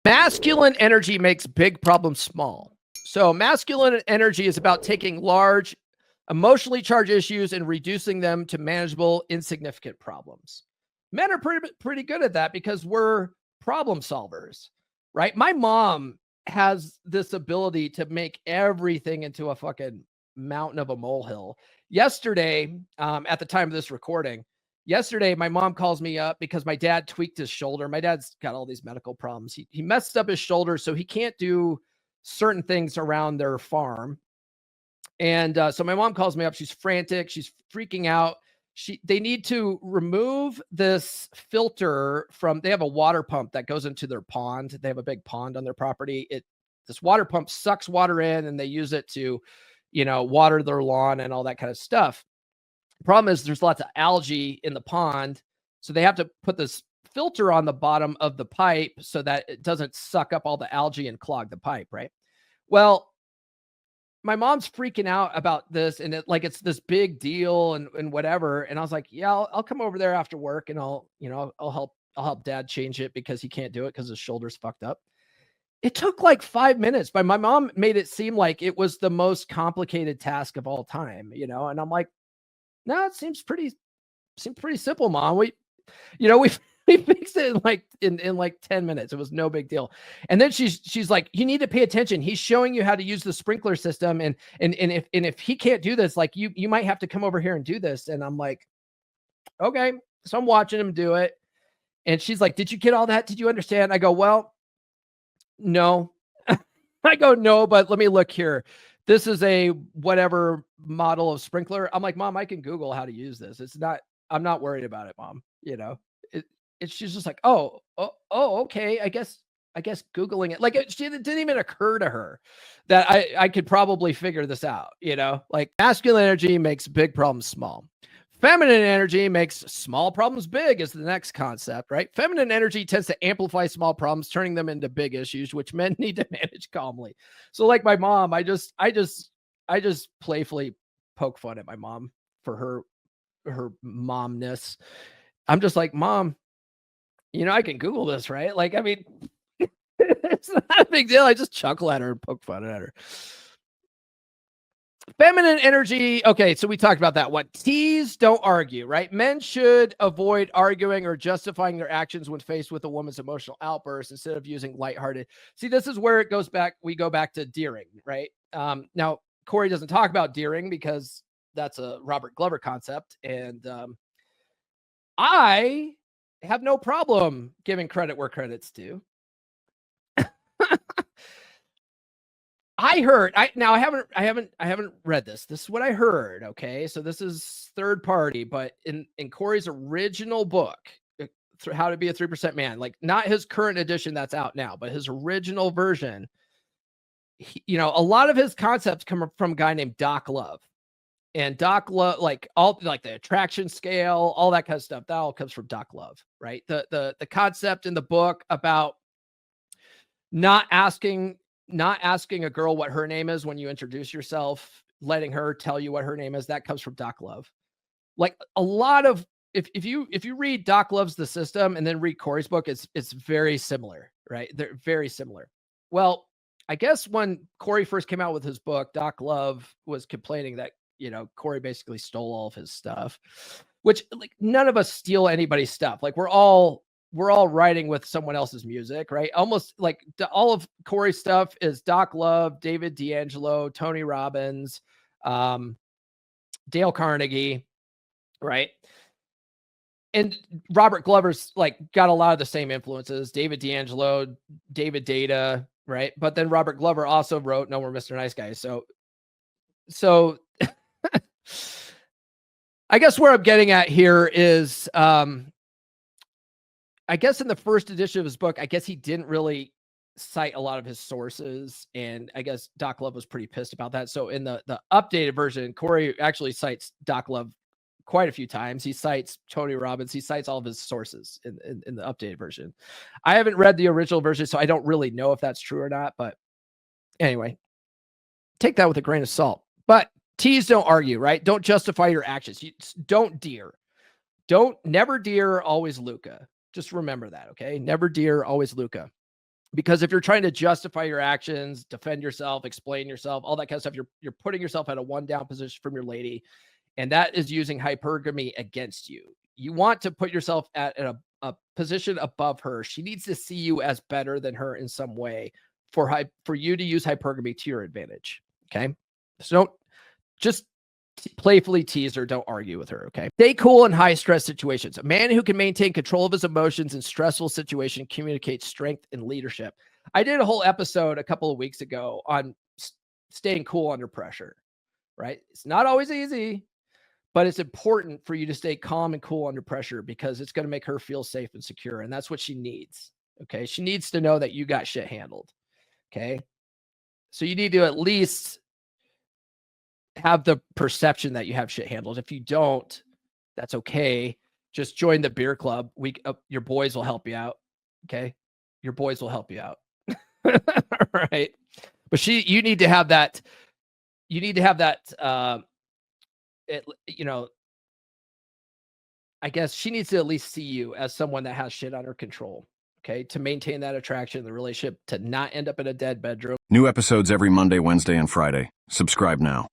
Masculine energy makes big problems small. So masculine energy is about taking large, emotionally charged issues and reducing them to manageable, insignificant problems. Men are pretty good at that because we're problem solvers, right? My mom has this ability to make everything into a fucking mountain of a molehill. Yesterday, at the time of this recording, yesterday my mom calls me up because my dad tweaked his shoulder. My dad's got all these medical problems. He messed up his shoulder, so he can't do certain things around their farm. And so my mom calls me up. She's frantic. She's freaking out. They need to remove this filter from. They have a water pump that goes into their pond. They have a big pond on their property. This water pump sucks water in, and they use it to, water their lawn and all that kind of stuff. The problem is there's lots of algae in the pond, so they have to put this filter on the bottom of the pipe so that it doesn't suck up all the algae and clog the pipe, right? Well, my mom's freaking out about this, and it's this big deal and whatever. And I was like, yeah, I'll come over there after work, and I'll help dad change it because he can't do it because his shoulder's fucked up. It took like 5 minutes, but my mom made it seem like it was the most complicated task of all time, and I'm like, no, it seems pretty simple, Mom. We fixed it in like 10 minutes. It was no big deal. And then she's like, you need to pay attention. He's showing you how to use the sprinkler system. And if he can't do this, like you might have to come over here and do this. And I'm like, okay. So I'm watching him do it. And she's like, did you get all that? Did you understand? I go, well, no. I go, no, but let me look here. This is a whatever model of sprinkler. I'm like, Mom, I can Google how to use this. I'm not worried about it, Mom. She's just like, oh, okay. I guess Googling it, it didn't even occur to her that I could probably figure this out. Like masculine energy makes big problems small. Feminine energy makes small problems big is the next concept, right? Feminine energy tends to amplify small problems, turning them into big issues, which men need to manage calmly. So like my mom, I just playfully poke fun at my mom for her momness. I'm just like, Mom, I can Google this, right? Like, I mean, it's not a big deal. I just chuckle at her and poke fun at her. Feminine energy. Okay, so we talked about that one. Tease, don't argue, right? Men should avoid arguing or justifying their actions when faced with a woman's emotional outburst instead of using lighthearted. See, this is where it goes back. We go back to Deering, right? Now, Corey doesn't talk about Deering because that's a Robert Glover concept. And I have no problem giving credit where credit's due. I haven't read this. This is what I heard. Okay. So this is third party, but in Corey's original book, How to Be a 3% Man, like not his current edition that's out now, but his original version, a lot of his concepts come from a guy named Doc Love. And Doc Love, like the attraction scale, all that kind of stuff, that all comes from Doc Love, right? The concept in the book about not asking a girl what her name is when you introduce yourself, letting her tell you what her name is, that comes from Doc Love. Like a lot of, if you read Doc Love's The System and then read Corey's book, it's very similar, right? They're very similar. Well, I guess when Corey first came out with his book, Doc Love was complaining that, Corey basically stole all of his stuff, which like none of us steal anybody's stuff. Like we're all writing with someone else's music, right? Almost like all of Corey's stuff is Doc Love, David D'Angelo, Tony Robbins, Dale Carnegie, right? And Robert Glover's like got a lot of the same influences, David D'Angelo, David Data, right? But then Robert Glover also wrote No More Mr. Nice Guy. So I guess where I'm getting at here is, I guess in the first edition of his book, I guess he didn't really cite a lot of his sources. And I guess Doc Love was pretty pissed about that. So in the updated version, Corey actually cites Doc Love quite a few times. He cites Tony Robbins. He cites all of his sources in the updated version. I haven't read the original version, so I don't really know if that's true or not. But anyway, take that with a grain of salt. But tease, don't argue, right? Don't justify your actions. Don't dear. Never dear, always Luca. Just remember that, okay? Never dear, always Luca. Because if you're trying to justify your actions, defend yourself, explain yourself, all that kind of stuff, you're putting yourself at a one down position from your lady, and that is using hypergamy against you. You want to put yourself at a position above her. She needs to see you as better than her in some way for you to use hypergamy to your advantage. Okay, so don't just playfully tease her. Don't argue with her. Okay, stay cool in high stress situations. A man who can maintain control of his emotions in stressful situations communicates strength and leadership. I did a whole episode a couple of weeks ago on staying cool under pressure. Right, it's not always easy, but it's important for you to stay calm and cool under pressure because it's going to make her feel safe and secure. And that's what she needs. Okay. She needs to know that you got shit handled. Okay. So you need to at least have the perception that you have shit handled. If you don't, that's okay. Just join the beer club. Your boys will help you out. Okay. Your boys will help you out. All right. But you need to have that. You need to have that. I guess she needs to at least see you as someone that has shit under control. Okay. To maintain that attraction in the relationship, to not end up in a dead bedroom. New episodes every Monday, Wednesday, and Friday. Subscribe now.